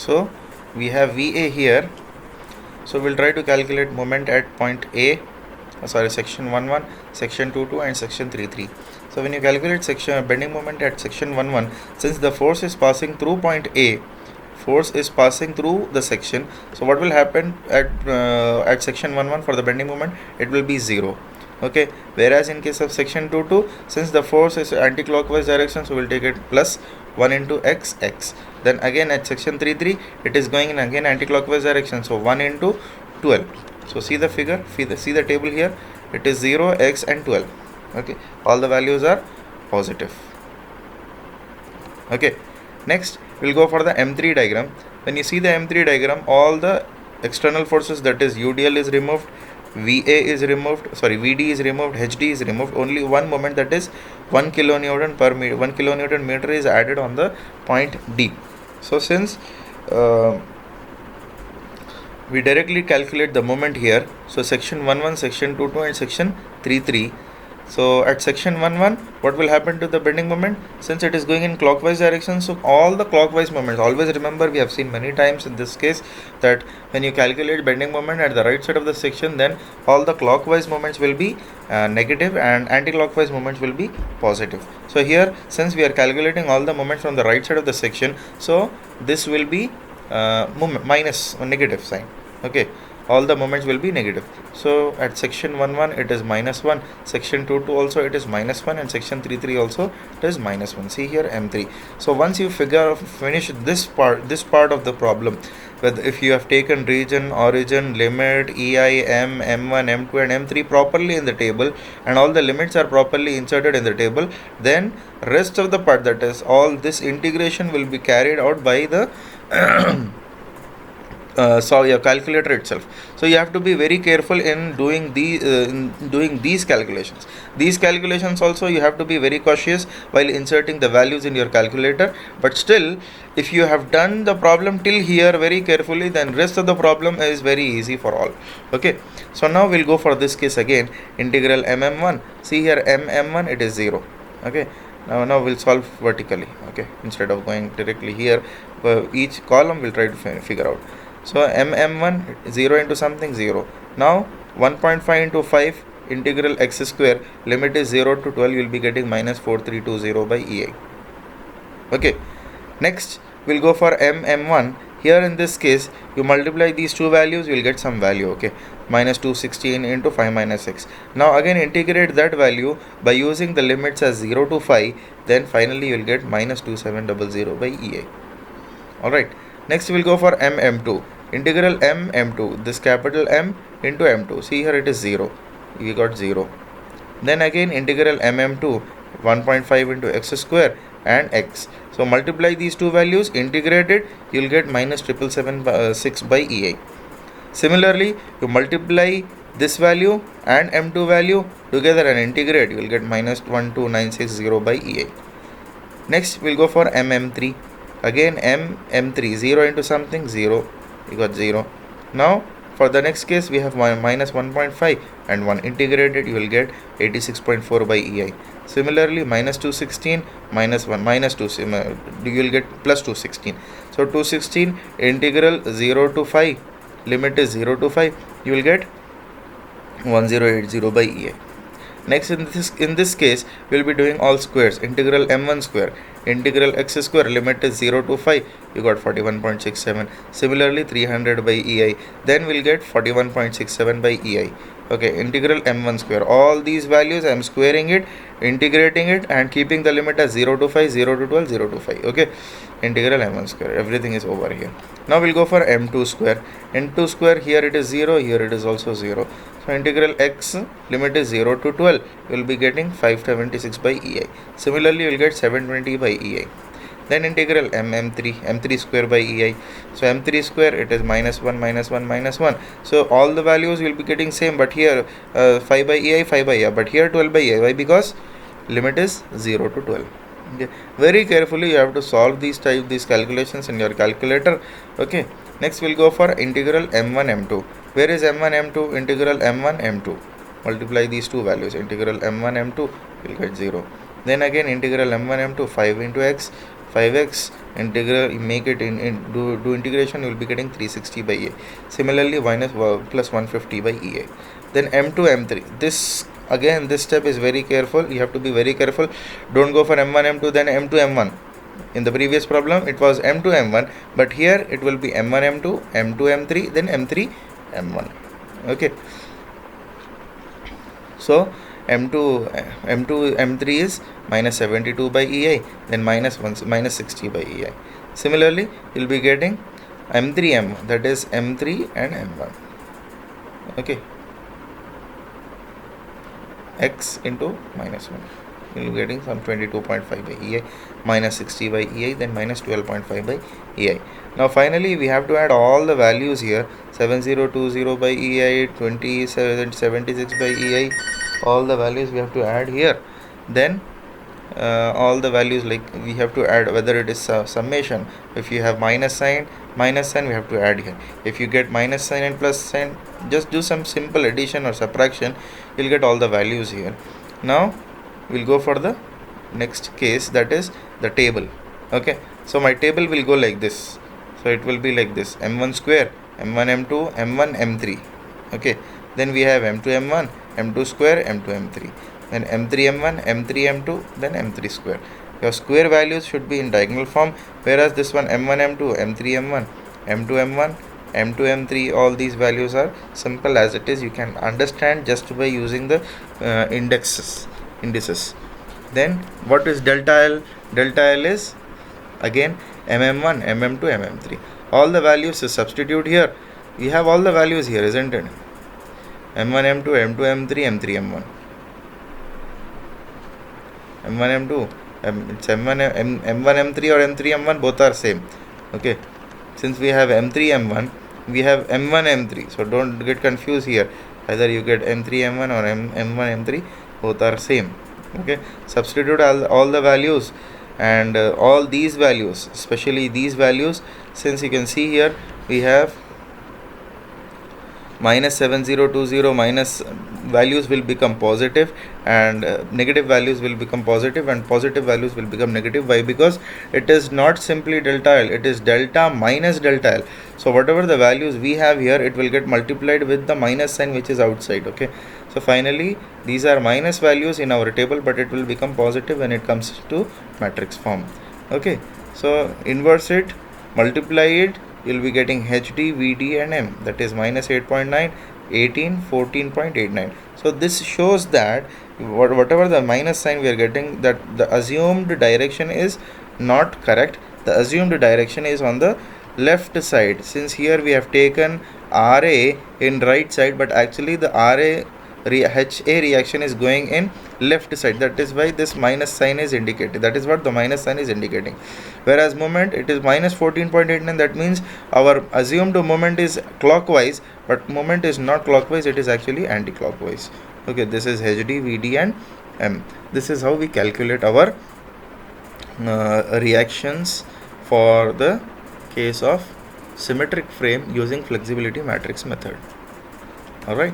So we have VA here. So we'll try to calculate moment at point A, section 11, section 22 and section 33. So when you calculate section bending moment at section 11, since the force is passing through point A, force is passing through the section, so what will happen at section 11 for the bending moment? It will be 0. Okay, whereas in case of section 22, since the force is anti-clockwise direction, so we'll take it plus 1 into x. Then again at section 33, it is going in again anti-clockwise direction, so 1 into 12. So see the figure, see the table here, it is 0, x and 12. Okay, all the values are positive. Okay, next we'll go for the M3 diagram. When you see the M3 diagram, all the external forces, that is UDL is removed, VA is removed, VD is removed, HD is removed. Only one moment, that is 1 kilonewton per meter, 1 kilonewton meter is added on the point D. So since we directly calculate the moment here, so section 11, section 22 and section 33. So at section 11, what will happen to the bending moment? Since it is going in clockwise direction, so all the clockwise moments, always remember, we have seen many times in this case that when you calculate bending moment at the right side of the section, then all the clockwise moments will be negative and anti-clockwise moments will be positive. So here, since we are calculating all the moments from the right side of the section, so this will be minus or negative sign. Okay, all the moments will be negative. So at section 11 it is -1, section 22 also it is -1, and section 33 also it is -1. See here M3. So once you finish this part of the problem, if you have taken region, origin, limit, EI, M, M1, M2 and M3 properly in the table, and all the limits are properly inserted in the table, then rest of the part, that is all this integration, will be carried out by the your calculator itself. So you have to be very careful in doing these calculations. These calculations also you have to be very cautious while inserting the values in your calculator. But still, if you have done the problem till here very carefully, then rest of the problem is very easy for all. Okay, so now we'll go for this case again. Integral MM1. See here MM1, it is 0. Okay, now we'll solve vertically. Okay, instead of going directly here, each column we'll try to figure out. So MM1, 0 into something, 0. Now 1.5 into 5 integral x square, limit is 0 to 12, you will be getting -4320 by EI. Okay, next we'll go for MM1. Here in this case, you multiply these two values, you will get some value. Okay, -216 into 5 minus x. Now again integrate that value by using the limits as 0 to 5, then finally you will get -2700 by EI. Alright, next we'll go for MM2. Integral MM2, this capital M into M2. See here it is 0. We got 0. Then again integral MM2, 1.5 into x square and x. So multiply these two values, integrate it, you will get -7776 by EI. Similarly, you multiply this value and M2 value together and integrate, you will get -12960 by EI. Next we'll go for MM3. Again M3, 0 into something, 0. We got 0. Now for the next case we have -1.5 and 1. Integrated, you will get 86.4 by EI. Similarly -216 -1 you will get +216. So 216 integral 0 to 5, limit is 0 to 5, you will get 1080 by EI. Next in this case we will be doing all squares. Integral M1 square, integral x square, limit is 0 to 5, you got 41.67. Similarly 300 by EI, then we'll get 41.67 by EI. Okay, integral M1 square, all these values I am squaring it, integrating it and keeping the limit as 0 to 5, 0 to 12, 0 to 5. Okay, integral M1 square, everything is over here. Now we'll go for M2 square. M2 square, here it is 0, here it is also 0. So integral x, limit is 0 to 12, you will be getting 576 by EI. Similarly you will get 720 by EI. Then integral M3 square by EI. So M3 square, it is -1. So all the values will be getting same, but here 5 by EI, 5 by EI, but here 12 by EI. Why? Because limit is 0 to 12. Okay, very carefully you have to solve these calculations in your calculator. Okay, next we'll go for integral M1 M2. Where is M1 M2? Integral M1 M2. Multiply these two values. Integral M1 M2, you'll get 0. Then again integral M1 M2, 5 into x, 5x integral, make it do integration, you will be getting 360 by A. Similarly plus 150 by EA. Then m2 m3, this again, this step is very careful, you have to be very careful. Don't go for m1 m2 then m2 m1. In the previous problem it was m2 m1, but here it will be m1 m2 m2 m3 then m3 m1. Okay, so m2 m3 is minus 72 by EI, then minus 60 by EI. Similarly you will be getting m3 m, that is m3 and m1. Okay, x into minus 1, you will be getting some 22.5 by EI, minus 60 by EI, then minus 12.5 by EI. Now finally we have to add all the values here, 7020 by EI, 76 by EI, all the values we have to add here. Then all the values, like we have to add whether it is summation. If you have minus sign we have to add here. If you get minus sign and plus sign, just do some simple addition or subtraction, you'll get all the values here. Now we'll go for the next case, that is the table. Okay, so my table will go like this. So it will be like this: m1 square, m1 m2, m1 m3. Okay, then we have m2 m1, m2 square, m2 m3, then m3 m1, m3 m2, then m3 square. Your square values should be in diagonal form, whereas this one m1 m2, m3 m1, m2 m1, m2 m3, all these values are simple as it is. You can understand just by using the indices. Then what is delta L? Delta L is again mm1, mm2, mm3. All the values is substitute here. We have all the values here, isn't it? m1 m2, m2 m3, m3 m1, m1 m2, it's m1 m1 m3 or m3 m1, both are same. Okay, since we have m3 m1, we have m1 m3, so don't get confused here. Either you get m3 m1 or m1 m3, both are same. Okay, substitute all the values, and all these values, especially these values, since you can see here we have minus 7020, minus values will become positive, and negative values will become positive, and positive values will become negative. Why? Because it is not simply delta L, it is delta minus delta L. So whatever the values we have here, it will get multiplied with the minus sign which is outside. Okay, so finally these are minus values in our table, but it will become positive when it comes to matrix form. Okay, so inverse it, multiply it, you will be getting HD, VD and M, that is minus 8.9, 18, 14.89. So this shows that whatever the minus sign we are getting, that the assumed direction is not correct. The assumed direction is on the left side, since here we have taken RA in right side, but actually the HA reaction is going in left side. That is why this minus sign is indicated. That is what the minus sign is indicating. Whereas moment, it is minus 14.89. That means our assumed moment is clockwise, but moment is not clockwise, it is actually anti-clockwise. Okay, this is HD, VD and M. This is how we calculate our reactions for the case of symmetric frame using flexibility matrix method. Alright.